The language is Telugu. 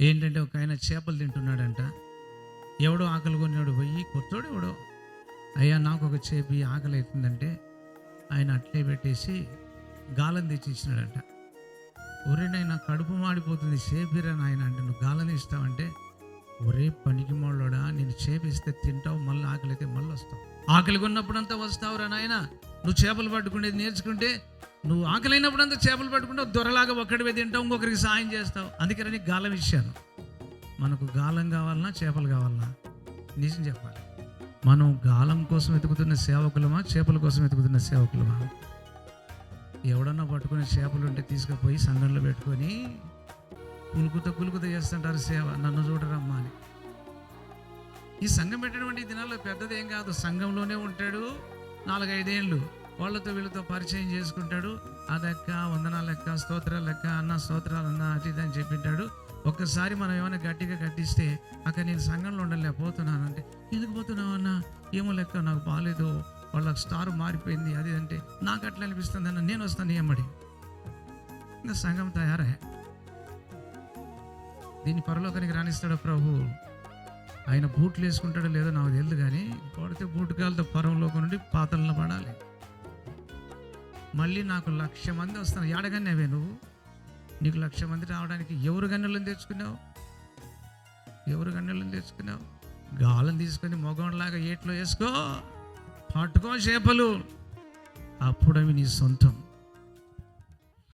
ఏంటంటే ఒక ఆయన చేపలు తింటున్నాడంట. ఎవడో ఆకలి కొన్నాడు పోయి కొత్తోడు ఎవడో, అయ్యా నాకు ఒక చేపి ఆకలి అవుతుందంటే ఆయన అట్లే పెట్టేసి గాలం తెచ్చి ఇచ్చినాడంట. ఒరే నాయన కడుపు మాడిపోతుంది చేపిరా నాయన అంటే, నువ్వు గాలం ఇస్తావంటే, ఒరే పనికి మొళ్ళోడా నేను చేపిస్తే తింటావు, మళ్ళీ ఆకలి అయితే మళ్ళీ వస్తావు, ఆకలి కొన్నప్పుడంతా వస్తావురా నాయన, నువ్వు చేపలు పట్టుకునేది నేర్చుకుంటే నువ్వు ఆకలినప్పుడంతా చేపలు పట్టుకుంటావు, దొరలాగా ఒక్కడివే తింటావు, ఇంకొకరికి సాయం చేస్తావు, అందుకని నీకు గాలం ఇచ్చాను. మనకు గాలం కావాలన్నా చేపలు కావాలన్నా నిజం చెప్పాలి, మనం గాలం కోసం వెతుకుతున్న సేవకులమా చేపల కోసం వెతుకుతున్న సేవకులమా? ఎవడన్నా పట్టుకునే చేపలు ఉంటే తీసుకుపోయి సంఘంలో పెట్టుకొని కులుకుత చేస్తుంటారు సేవ, నన్ను చూడరమ్మా అని. ఈ సంఘం పెట్టినటువంటి దినాల్లో పెద్దదేం కాదు, సంఘంలోనే ఉంటాడు 4-5 ఏళ్ళు, వాళ్ళతో వీళ్ళతో పరిచయం చేసుకుంటాడు, అదెక్క వందనాలు లెక్క స్తోత్రాలు లెక్క అన్న స్తోత్రాలు అన్న అది ఇది అని చెప్పింటాడు. ఒక్కసారి మనం ఏమైనా గట్టిగా కట్టిస్తే అక్కడ నేను సంఘంలో ఉండలేకపోతున్నాను అంటే, ఎందుకు పోతున్నావు అన్న, ఏమో లెక్క నాకు బాగాలేదు, వాళ్ళకి స్టార్ మారిపోయింది అది అంటే, నాకు అట్లా అనిపిస్తుంది అన్న, నేను వస్తాను ఏమడి. ఇంకా సంఘం తయారే. దీన్ని పరలోకానికి రాణిస్తాడు ప్రభు. ఆయన బూట్లు వేసుకుంటాడో లేదో నాకు తెలియదు, కానీ కొడితే బూటుకాలతో పరలోకం నుండి పాతల్లో పడాలి. మళ్ళీ నాకు 1,00,000 మంది వస్తాను, ఏడగన్నావే నువ్వు, నీకు 1,00,000 మంది రావడానికి ఎవరు గన్నెలను తెచ్చుకున్నావు, ఎవరు గన్నెలను తెచ్చుకున్నావు? గాలం తీసుకొని మొగంలాగా ఏట్లో వేసుకో, పట్టుకో చేపలు, అప్పుడు అవి నీ సొంతం.